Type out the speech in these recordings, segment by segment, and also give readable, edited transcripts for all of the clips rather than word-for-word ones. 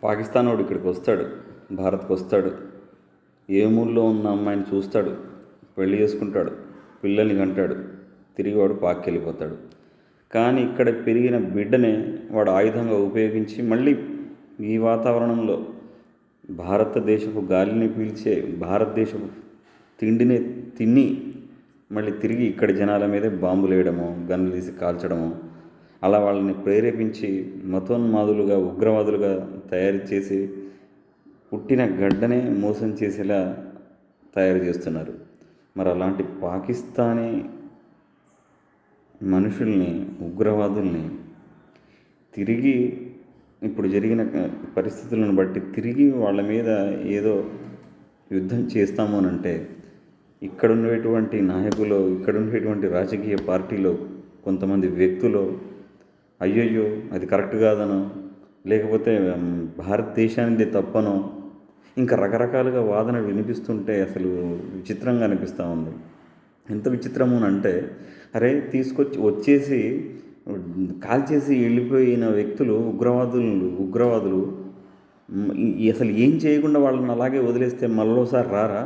పాకిస్తాన్ వాడు ఇక్కడికి వస్తాడు, భారత్కి వస్తాడు, ఏ మూలలో ఉన్న అమ్మాయిని చూస్తాడు, పెళ్లి చేసుకుంటాడు, పిల్లల్ని కంటాడు, తిరిగి వాడు పాక్కి వెళ్ళిపోతాడు. కానీ ఇక్కడ పెరిగిన బిడ్డనే వాడు ఆయుధంగా ఉపయోగించి మళ్ళీ ఈ వాతావరణంలో భారతదేశపు గాలిని పీల్చే, భారతదేశపు తిండిని తిని మళ్ళీ తిరిగి ఇక్కడి జనాల మీదే బాంబులు వేయడమో, గన్నులు తీసి కాల్చడమో, అలా వాళ్ళని ప్రేరేపించి మతోన్మాదులుగా, ఉగ్రవాదులుగా తయారు చేసి పుట్టిన గడ్డనే మోసం చేసేలా తయారు చేస్తున్నారు. మరి అలాంటి పాకిస్తానీ మనుషుల్ని, ఉగ్రవాదుల్ని తిరిగి ఇప్పుడు జరిగిన పరిస్థితులను బట్టి తిరిగి వాళ్ళ మీద ఏదో యుద్ధం చేస్తాము అని అంటే ఇక్కడ ఉండేటువంటి నాయకులు, ఇక్కడ ఉండేటువంటి రాజకీయ పార్టీలో కొంతమంది వ్యక్తులు అయ్యయ్యో అది కరెక్ట్ కాదనో, లేకపోతే భారతదేశానిదే తప్పనో, ఇంకా రకరకాలుగా వాదనలు వినిపిస్తుంటే అసలు విచిత్రంగా అనిపిస్తూ ఉంది. ఎంత విచిత్రము అంటే, అరే వచ్చేసి కాల్చేసి వెళ్ళిపోయిన వ్యక్తులు, ఉగ్రవాదులు అసలు ఏం చేయకుండా వాళ్ళని అలాగే వదిలేస్తే మళ్ళోసారి రారా?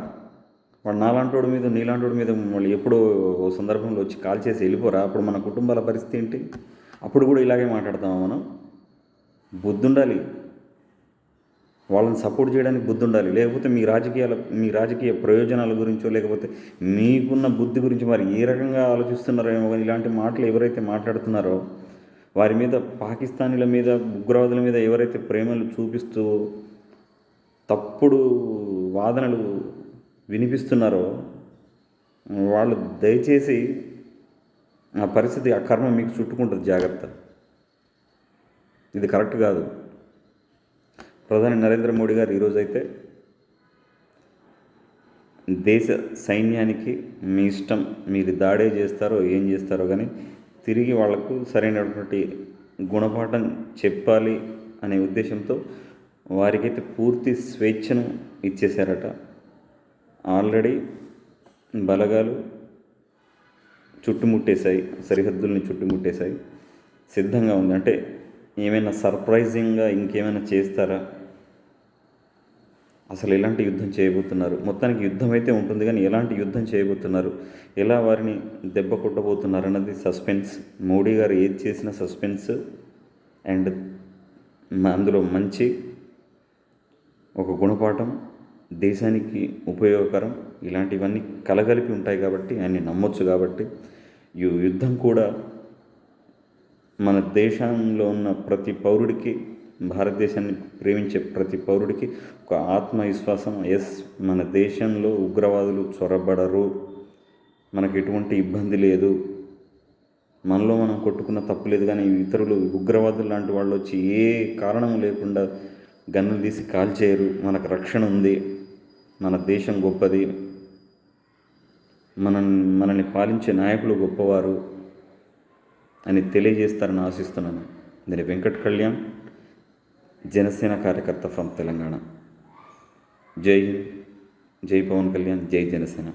వాడు నాలాంటోడి మీద, నీలాంటోడి మీద మళ్ళీ ఎప్పుడో ఓ సందర్భంలో వచ్చి కాల్చేసి వెళ్ళిపోరా? అప్పుడు మన కుటుంబాల పరిస్థితి ఏంటి? అప్పుడు కూడా ఇలాగే మాట్లాడతామా మనం? బుద్ధి ఉండాలి, వాళ్ళని సపోర్ట్ చేయడానికి బుద్ధి ఉండాలి. లేకపోతే మీ రాజకీయ ప్రయోజనాల గురించో, లేకపోతే మీకున్న బుద్ధి గురించి మరి ఏ రకంగా ఆలోచిస్తున్నారో ఏమో. ఇలాంటి మాటలు ఎవరైతే మాట్లాడుతున్నారో వారి మీద, పాకిస్తానీల మీద, ఉగ్రవాదుల మీద ఎవరైతే ప్రేమలు చూపిస్తూ తప్పుడు వాదనలు వినిపిస్తున్నారో వాళ్ళు దయచేసి ఆ పరిస్థితి, ఆ కర్మ మీకు చుట్టుకుంటుంది, జాగ్రత్త. ఇది కరెక్ట్ కాదు. ప్రధాని నరేంద్ర మోడీ గారు ఈరోజైతే దేశ సైన్యానికి మీ ఇష్టం, మీరు దాడే చేస్తారో ఏం చేస్తారో కానీ తిరిగి వాళ్లకు సరైనటువంటి గుణపాఠం చెప్పాలి అనే ఉద్దేశంతో వారికైతే పూర్తి స్వేచ్ఛను ఇచ్చేశారట. ఆల్రెడీ బలగాలు చుట్టుముట్టేశాయి, సరిహద్దుల్ని చుట్టుముట్టేశాయి, సిద్ధంగా ఉంది. అంటే ఏమైనా సర్ప్రైజింగ్గా ఇంకేమైనా చేస్తారా? అసలు ఎలాంటి యుద్ధం చేయబోతున్నారు? మొత్తానికి యుద్ధం అయితే ఉంటుంది, కానీ ఎలాంటి యుద్ధం చేయబోతున్నారు, ఎలా వారిని దెబ్బ కొట్టబోతున్నారు అన్నది సస్పెన్స్. మోడీ గారు ఏది చేసినా సస్పెన్స్, అండ్ అందులో మంచి ఒక గుణపాఠం, దేశానికి ఉపయోగకరం, ఇలాంటివన్నీ కలగలిపి ఉంటాయి కాబట్టి ఆయన్ని నమ్మొచ్చు. కాబట్టి ఈ యుద్ధం కూడా మన దేశంలో ఉన్న ప్రతి పౌరుడికి, భారతదేశాన్ని ప్రేమించే ప్రతి పౌరుడికి ఒక ఆత్మవిశ్వాసం, ఎస్ మన దేశంలో ఉగ్రవాదులు చొరబడరు, మనకు ఎటువంటి ఇబ్బంది లేదు, మనలో మనం కొట్టుకున్న తప్పు లేదు. కానీ ఇతరులు, ఉగ్రవాదులు లాంటి వాళ్ళు వచ్చి ఏ కారణం లేకుండా గన్నులు తీసి కాల్చేయరు, మనకు రక్షణ ఉంది, మన దేశం గొప్పది, మనల్ని పాలించే నాయకులు గొప్పవారు అని తెలియజేస్తారని ఆశిస్తున్నాను. నేను వెంకట్ కళ్యాణ్, జనసేన కార్యకర్త ఫ్రమ్ తెలంగాణ. జై హింద్, జై పవన్ కళ్యాణ్, జై జనసేన.